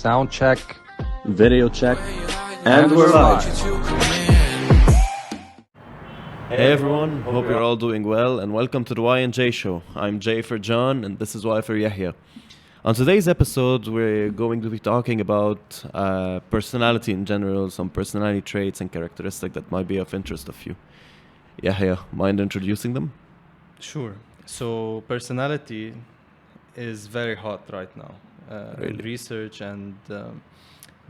Sound check. Video check. And we're live. Hey everyone, hope you're all doing well and welcome to the Y&J show. I'm Jay for John and this is Y for Yahya. On today's episode, we're going to be talking about personality in general, some personality traits and characteristics that might be of interest of you. Yahya, mind introducing them? Sure. So personality is very hot right now in Really? research, and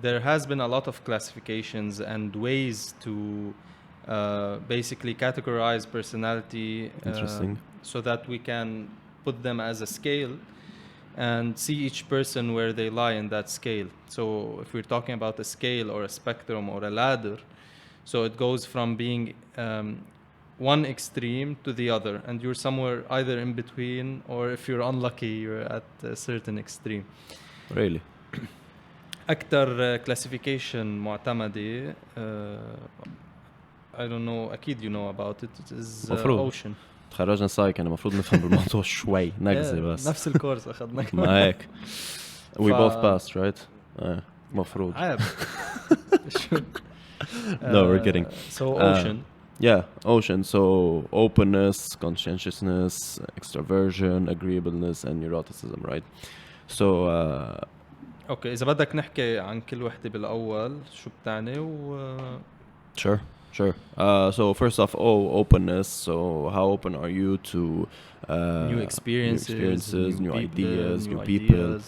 there has been a lot of classifications and ways to basically categorize personality Interesting. so that we can put them as a scale and see each person where they lie in that scale. So if we're talking about a scale or a spectrum or a ladder, so it goes from being one extreme to the other, and you're somewhere either in between, or if you're unlucky, you're at a certain extreme. Really? أكتر classification معتمدة I don't know, أكيد you know about it, it is مفروض. ocean. تخرجنا سايك يعني المفروض نفهم بالموضوع شوي نجزة بس نفس الكورس أخذنا. ما هيك. We both passed, right? مفروض. عيب. No, we're kidding. So ocean. Yeah, ocean. So openness, conscientiousness, extraversion, agreeableness, and neuroticism, right? So اوكي اذا بدك نحكي عن كل وحده بالاول شو بتعني sure. So first off, openness. So how open are you to new experiences, new ideas, new people?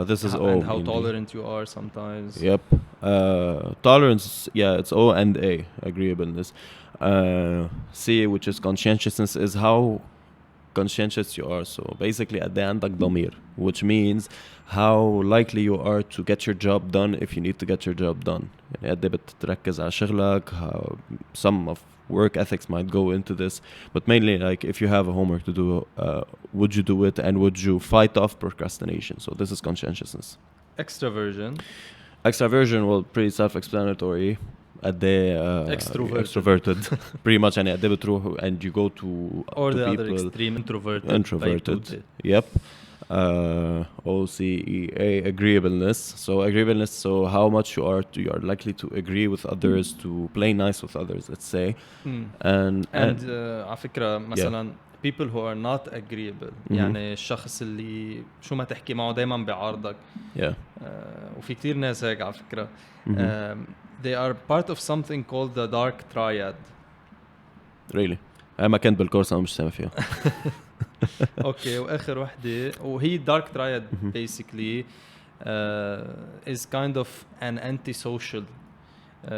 This is O. And how tolerant you are sometimes. Yep. Tolerance, yeah, it's O and A, agreeableness. C, which is conscientiousness, is how conscientious you are. So basically قد ايه عندك ضمير, which means how likely you are to get your job done if you need to get your job done. يعني قد ايه بتركز على شغلك. Some of work ethics might go into this, but mainly like if you have a homework to do, would you do it, and would you fight off procrastination? So this is conscientiousness. Extraversion, well, pretty self-explanatory. قد ايه extroverted pretty much يعني قد ايه بتروح and you go to or to the people. other extreme introverted. Yep. OCEA, agreeableness. So how much you are likely to agree with others, to play nice with others, let's say. And على فكرة مثلا people who are not agreeable, يعني الشخص اللي شو ما تحكي معه دايما بيعارضك. وفي كتير ناس هيك على فكرة. They are part of something called the dark triad. Really? ما كنت بالكورس أنا مش سامع فيها. اوكي واخر وحده وهي dark triad basically is kind of an antisocial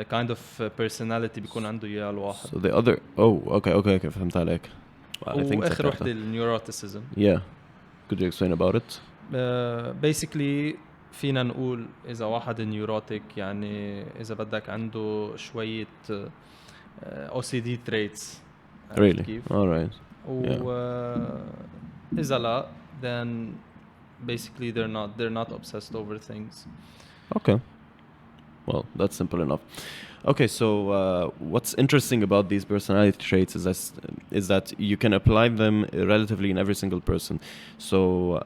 kind of personality بيكون عنده اياه الواحد. So the other okay فهمت عليك. واخر وحده neuroticism. Yeah. Could you explain about it? Basically فينا نقول إذا واحد نيوروتيك يعني إذا بدك عنده شوية OCD traits. Really? All right. إذا لا then basically they're not obsessed over things. Okay. Well, that's simple enough. Okay, so what's interesting about these personality traits is that you can apply them relatively in every single person. So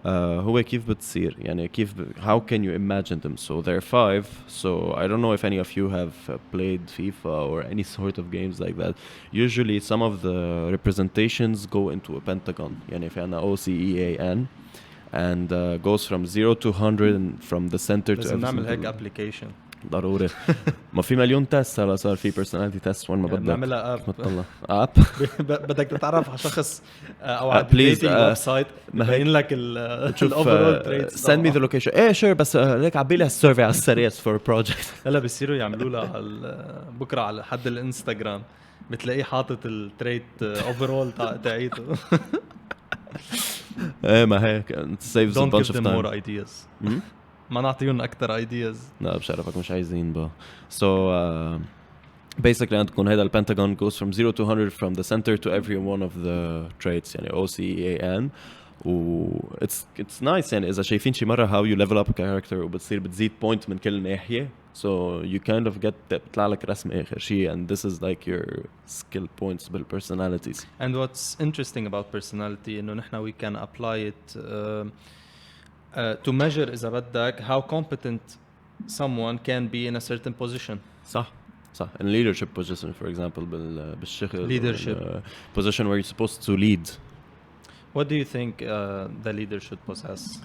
هو كيف بتصير يعني كيف how can you imagine them? So there are 5. So I don't know if any of you have played FIFA or any sort of games like that. Usually some of the representations go into a pentagon. يعني في عنا OCEAN and goes from 0 to 100 and from the center to لازم نعمل هيك application. ضروري. ما في مليون تيست هلا صار في personality test وين ما بدك نعملها اب بدك تتعرف على شخص او على بليز ويب سايت مبين لك الاوفرول تريتس. send me the location. ايه sure بس ليك عبيلي هالسيرفي على السريع for a project. هلا بيصيروا يعملوا لها على بكره على حد الانستغرام بتلاقيه حاطط التريت اوفرول تاعيته. ايه ما هيك saves a bunch of time. Don't give them more ideas. ما نعطيهم أكتر ideas. لا بشرفك مش عايزين بقى. So basically عندكم هيدا البنتاغون goes from 0 to 100 from the center to every one of the traits يعني OCEAN. it's nice يعني إذا شايفين شي مرة how you level up a character وبتصير بتزيد point من كل ناحية. So you kind of get بتطلع لك رسم آخر شيء and this is like your skill points بالpersonalities. And what's interesting about personality إنه نحنا we can apply it to measure إذا بدك how competent someone can be in a certain position. صح in leadership position for example بالشغل Leadership. position where you're supposed to lead. What do you think the leader should possess?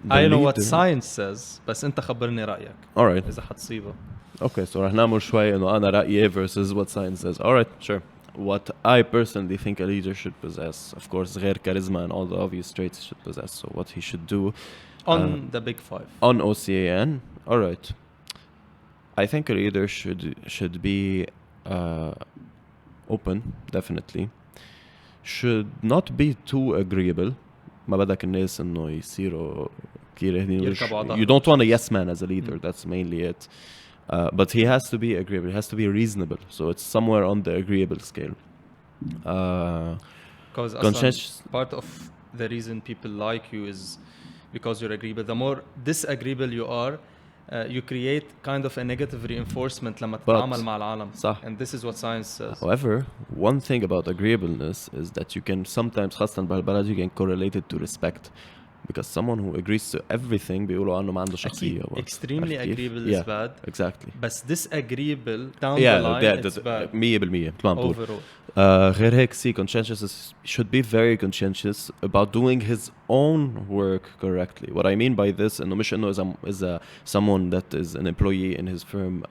The I know what leader- science says بس انت خبرني رأيك Alright. إذا حتصيبه. Okay, so رح نعمل شوي إنه أنا رأيي versus what science says. Alright, sure. What I personally think a leader should possess, of course, غير charisma and all the obvious traits should possess. So what he should do On the big five. on OCAN. Alright. I think a leader should be open, definitely. Should not be too agreeable. ما بدك الناس إنه يصيروا كتير هدين. يركبوا على You don't want a yes man as a leader. That's mainly it. But he has to be agreeable. He has to be reasonable. So it's somewhere on the agreeable scale. Because Conscientious. part of the reason people like you is because you're agreeable. The more disagreeable you are, you create kind of a negative reinforcement لما تتعامل مع العالم. صح. And this is what science says. However, one thing about agreeableness is that you can sometimes خاصة بهالبلد you can correlate it to respect. Because someone who agrees to everything بيقولوا عنه ما عنده شخصية. Extremely agreeable is bad. Exactly. بس disagreeable down the line it's bad. 100% مثل ما عم تقول. Overall. غير هيك conscientious should be very conscientious about doing his own work correctly. What I mean by this إنه مش إنه إذا someone that is an employee in his firm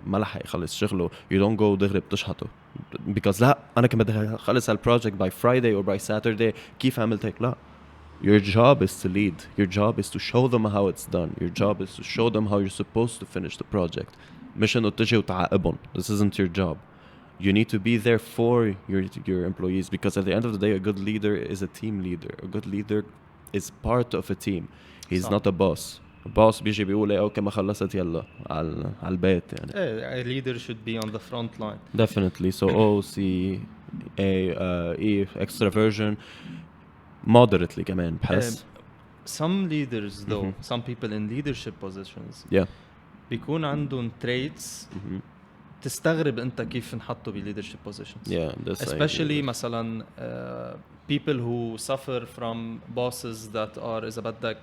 ما لحق يخلص شغله you don't go دغري بتشحطه because لا أنا كان بدي أخلص هالproject by Friday or by Saturday كيف عملت هيك لا. Your job is to lead. Your job is to show them how it's done. Your job is to show them how you're supposed to finish the project. مش إنه تجي وتعاقبهم. This isn't your job. You need to be there for your employees because at the end of the day, a good leader is a team leader. A good leader is part of a team. He's not a boss. A boss بيجي بيقول اوكي ما خلصت يلا على البيت يعني. A leader should be on the front line. Definitely. So O C A E extraversion moderately كمان بحس. Some leaders though, some people in leadership positions. Yeah. بيكون عندهم traits تستغرب انت كيف انحطوا ب leadership positions. Yeah, this especially مثلا people who suffer from bosses that are إذا بدك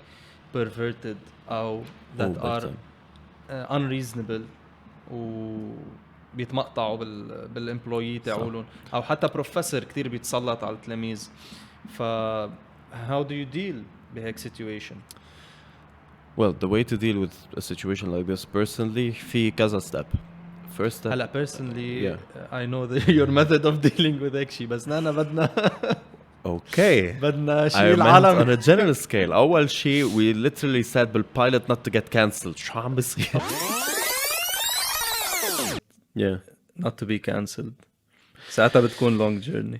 perverted أو that are unreasonable و بيتمقطعوا بالemployee تاعولن أو حتى professor كتير بيتسلط على التلاميذ. ف how do you deal بهيك situation? Well, the way to deal with a situation like this personally في كذا step. First step. هلا personally I know your method of dealing with هيك شيء بس نحن بدنا Okay. بدنا شيء I meant العالم on a general scale. أول شيء we literally said بالpilot not to get cancelled. شو عم بصير؟ Yeah. not to be cancelled. ساعتها بتكون long journey.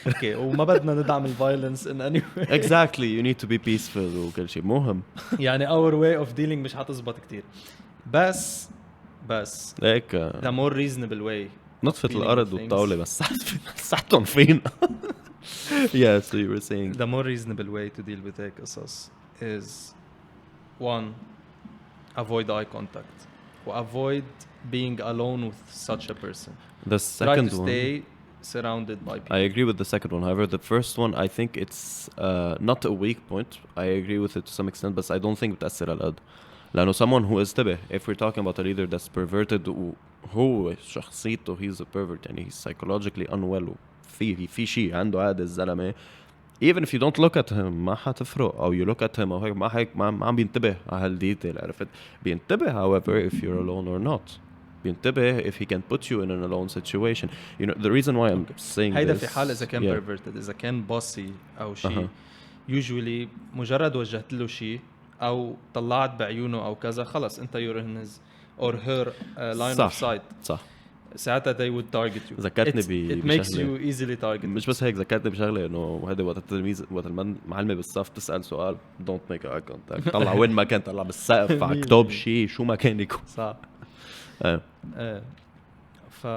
Okay. وما بدنا ندعم violence in any way. Exactly. You need to be peaceful وكل شيء مهم. يعني our way of dealing مش حتزبط كتير. بس هيك the more reasonable way. نطفت الأرض والطاولة بس سحتهم فينا. Yeah, so you were saying. The more reasonable way to deal with هيك قصص is one, avoid eye contact. Avoid being alone with such a person. The second Try to one. stay surrounded by people. I agree with the second one. However, the first one, I think it's not a weak point. I agree with it to some extent, but I don't think بتأثر على القد. لأنه someone who is تبه, if we're talking about a leader that's perverted, هو شخصيته he's a pervert and he's psychologically unwell. في شيء عنده عادة الزلمة. Even if you don't look at him ما حتفرق أو you look at him أو هيك ما عم بينتبه على هالديتيل عرفت. بينتبه however if you're alone or not. بينتبه if he can put you in an alone situation. You know the reason why I'm saying هيدا this. في حال إذا كان perverted إذا كان bossy أو شيء usually مجرد وجهت له شيء أو طلعت بعيونه أو كذا خلص أنت you're in his or her line of sight. صح. ساعتها they would target you. ذكرتني It makes you easily targeted. مش بس هيك ذكرتني بشغله انه هذا وقت التلميذ وقت المعلمه بالصف تسال سؤال don't make eye contact طلع وين ما كان طلع بالسقف على كتاب شيء شو ما كان يكون صح. ف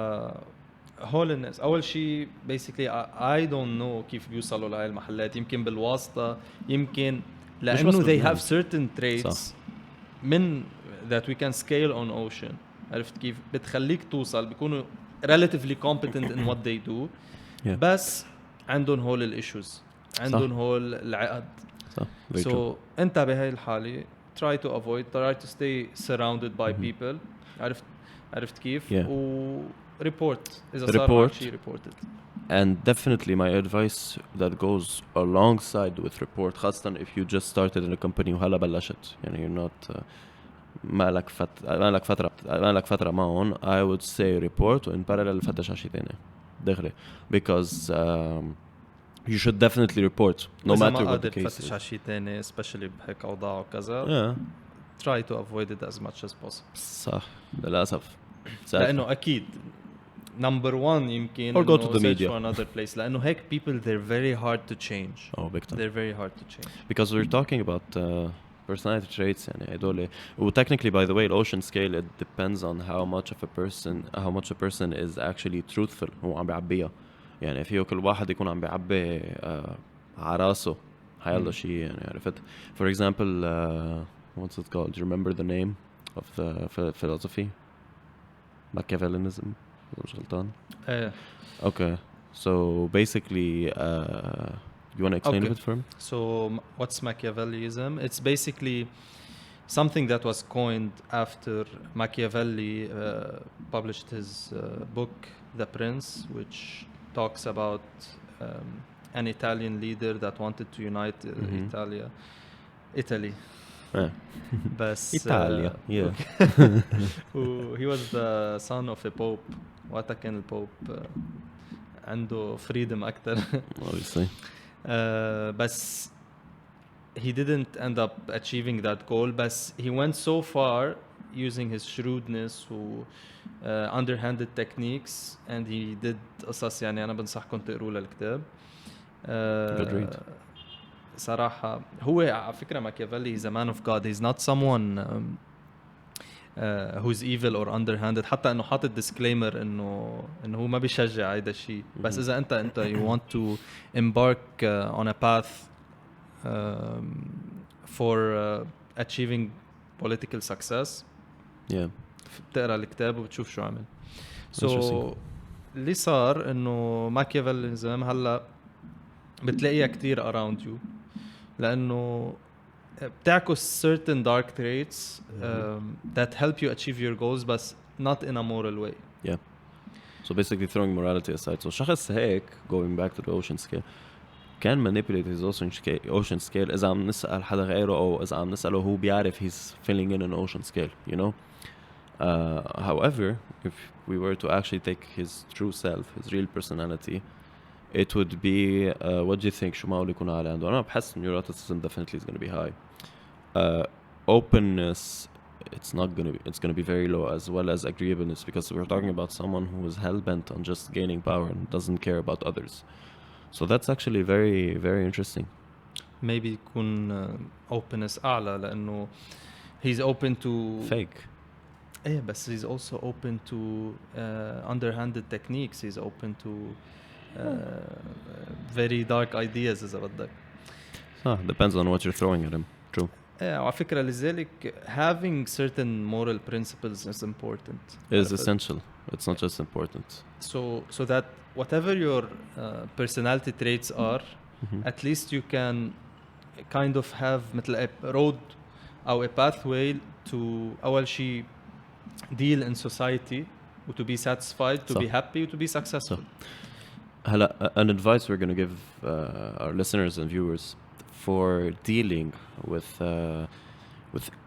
هول الناس اول شيء basically I don't know كيف بيوصلوا لهي المحلات يمكن بالواسطه يمكن لانه they have certain traits من that we can scale on ocean. عرفت كيف بتخليك توصل بيكونوا relatively competent in what they do بس عندهم هول الissues عندهم هول العقد صح very true. So انت بهاي الحالة try to avoid, try to stay surrounded by people. عرفت كيف؟ Yeah. و report إذا صار معك شيء report it. And definitely my advice that goes alongside with report خاصة if you just started in a company وهلا بلشت يعني you're not ما لك فترة معهم. I would say report وin parallel فتش على شيء تاني دغري because you should definitely report no matter what the case فتش على شيء تاني especially بهيك أوضاع وكذا. yeah. try to avoid it as much as possible. صح للأسف لأنه أكيد number one يمكن or go to the search media for another place لأنه هيك people they're very hard to change. Oh big time. They're very hard to change. Because we're talking about personality traits يعني هدول technically by the way ocean scale it depends on how much a person is actually truthful هو عم بيعبيها يعني فيه كل واحد يكون عم بيعبي على راسه حيالله شيء يعني عرفت. For example what's it called? Do you remember the name of the philosophy? Machiavellianism. مش غلطان. Okay. So basically you want to explain a bit for me? So what's Machiavellianism? It's basically something that was coined after Machiavelli published his book The Prince, which talks about an Italian leader that wanted to unite Italy. بس Italia, yeah. he was the son of a pope. وقتها كان البوب عنده freedom أكتر. Obviously. بس he didn't end up achieving that goal. بس he went so far using his shrewdness و underhanded techniques and he did قصص يعني أنا بنصحكم تقروا له الكتاب. Good read. صراحة هو على فكرة ماكيافيلي is a man of God. He's not someone who's evil or underhanded. حتى إنه حاطط disclaimer إنه هو ما بيشجع هيدا الشيء. بس إذا أنت you want to embark on a path for achieving political success. Yeah. بتقرأ الكتاب وبتشوف شو عمل. So اللي صار إنه ماكيافيليزم هلا بتلاقيها كتير around you. لأنه بتعكس certain dark traits that help you achieve your goals but not in a moral way. Yeah. So basically throwing morality aside. So شخص هيك going back to the ocean scale can manipulate his ocean scale إذا عم نسأل حدا غيره أو إذا عم نسأله هو بيعرف he's filling in an ocean scale, you know. However, if we were to actually take his true self, his real personality, it would be what do you think شو معقول يكون عالي عنده؟ أنا بحس neuroticism definitely is going to be high. Openness it's going to be very low, as well as agreeableness, because we're talking about someone who is hell-bent on just gaining power and doesn't care about others. So that's actually very very interesting. Maybe يكون openness أعلى لأنه he's open to fake. إيه بس he's also open to underhanded techniques. He's open to very dark ideas إذا بدك. Depends on what you're throwing at him. True. على فكرة لذلك having certain moral principles is important. Is essential. It's not just important. So that whatever your personality traits are, at least you can kind of have مثل a road أو a pathway to أول شيء deal in society و to be satisfied, to be happy, to be successful. An advice we're going to give our listeners and viewers for dealing with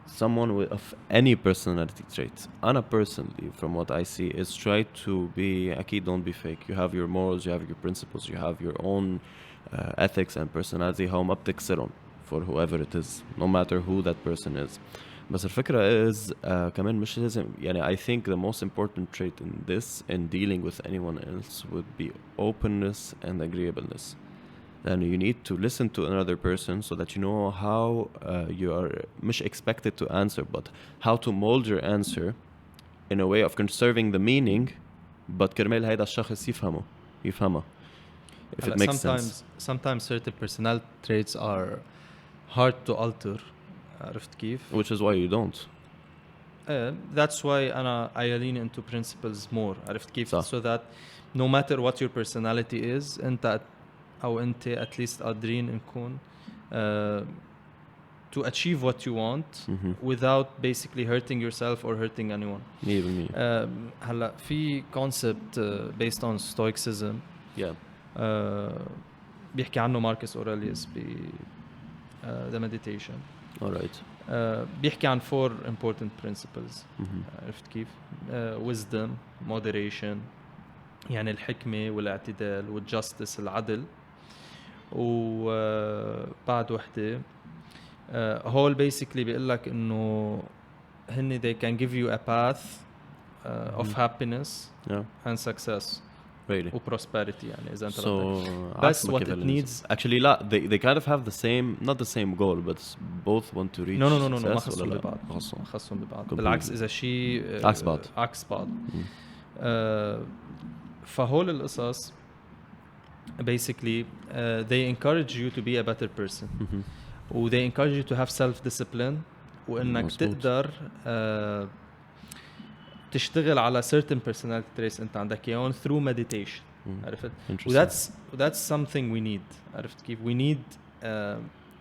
someone of any personality trait. Anna personally, from what I see, is try to be أكيد don't be fake. You have your morals, you have your principles, you have your own ethics and personality. how ما بتكسرهم for whoever it is, no matter who that person is. بس الفكرة is كمان مش لازم يعني I think the most important trait in this, in dealing with anyone else, would be openness and agreeableness. Then you need to listen to another person so that you know how you are مش expected to answer, but how to mold your answer in a way of conserving the meaning, but كرمال هيدا الشخص يفهمه. If it makes sense. Sometimes certain personality traits are hard to alter. عرفت كيف؟ Which is why you don't. That's why I lean into principles more. عرفت كيف؟ So that no matter what your personality is, أنت at least قادرين نكون uh, to achieve what you want without basically hurting yourself or hurting anyone. 100%. هلا في concept based on stoicism Yeah. بيحكي عنه ماركوس أوريليوس ب the meditation. Alright. بيحكي عن 4 important principles. عرفت كيف؟ wisdom, moderation, يعني الحكمة والاعتدال والjustice العدل. وبعد وحدة هول basically بيقول لك إنه هن they can give you a path of happiness and success. Really? وprosperity يعني إذا أنت So بس what it needs. Actually لا they kind of have the same, not the same goal, but both want to reach No success. ما خصهم ببعض. ما خصهم ببعض. بالعكس إذا شيء عكس بعض. فهول القصص basically they encourage you to be a better person. و they encourage you to have self-discipline وإنك تقدر تشتغل على certain personality traits أنت عندك إياهم through meditation. عرفت؟ that's something we need. عرفت كيف؟ We need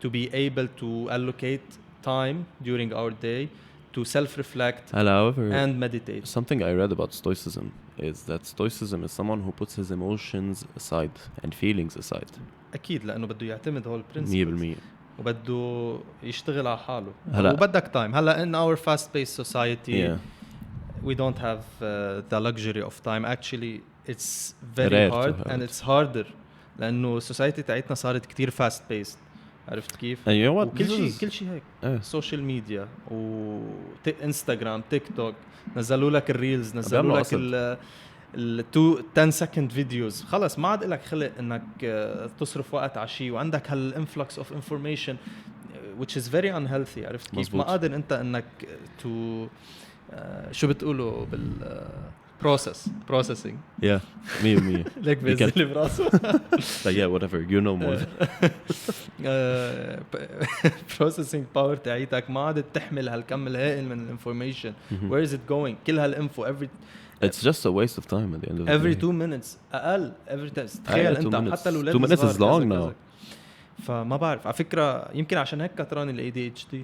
to be able to allocate time during our day to self-reflect and meditate. Something I read about Stoicism is that Stoicism is someone who puts his emotions aside and feelings aside. أكيد لأنه بده يعتمد هول principles. 100%. وبده يشتغل على حاله. وبدك time. هلا in our fast-paced society we don't have the luxury of time. Actually it's very hard and it's harder لأنه society تاعتنا صارت كتير fast-paced. عرفت كيف؟ And you know what? كل شيء هيك. سوشيال ميديا وانستغرام تيك توك نزلوا لك الريلز نزلوا لك ال 10 second فيديوز. خلص ما عاد لك خلق انك تصرف وقت على شيء وعندك هالانفلكس اوف انفورميشن which is very unhealthy. عرفت كيف؟ مزبوط. ما قادر انت انك تو شو بتقولوا بال processing. Yeah, 100%. ليك بيزلي براسه. But yeah, whatever, you know more. processing power تاعيتك ما عادت تحمل هالكم الهائل من الانفورميشن. Where is it going? كل هالانفو It's just a waste of time at the end of the day. every 2 minutes أقل every time. تخيل أنت حتى الأولاد 2 minutes is long now. فما بعرف على فكرة يمكن عشان هيك كتران ال ADHD.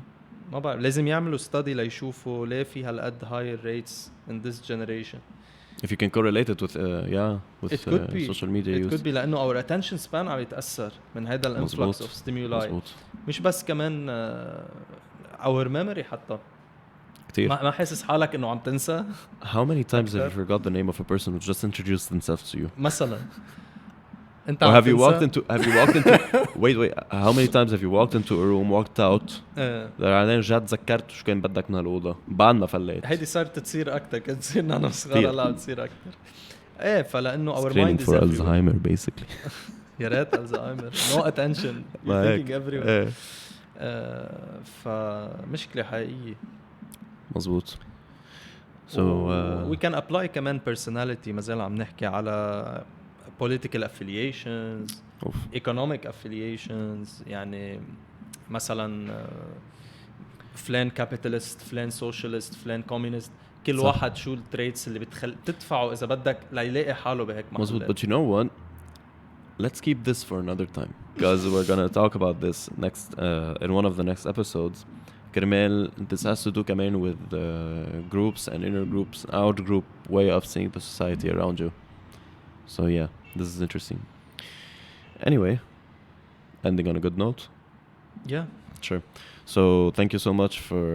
ما بعرف لازم يعملوا study ليشوفوا ليه في هالقد higher rates in this generation. If you can correlate it with social media use. It could be لأنه our attention span عم يتأثر من هذا الانفلكس of stimuli. مش بس كمان our memory حتى. كتير. ما حاسس حالك إنه عم تنسى. How many times have you forgot the name of a person who just introduced themselves to you? مثلا. Or have you walked into wait how many times have you walked into a room walked out بعدين جات تذكرت شو كان بدك من هالأوضة بعدنا فليت. هيدي صارت تصير أكتر كنت تصير نحن صغار لا تصير أكتر. إيه فلأنه our mind is for Alzheimer basically. يا ريت Alzheimer no attention you're thinking everywhere. فمشكلة حقيقية. مزبوط. So we can apply كمان personality ما زال عم نحكي على political affiliations, economic affiliations. يعني مثلا فلان capitalist, فلان socialist, فلان communist. كل واحد شو التريتس اللي تدفعه إذا بدك ليلاقي حاله بهيك محلات. But you know what? Let's keep this for another time because we're gonna talk about this next in one of the next episodes. كرمال this has to do كمان with groups and inner groups, out group way of seeing the society around you. So yeah, this is interesting. Anyway, ending on a good note. Yeah. Sure. So thank you so much for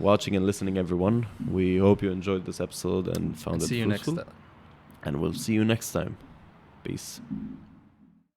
watching and listening, everyone. We hope you enjoyed this episode and found it useful. See you next time. And we'll see you next time. Peace.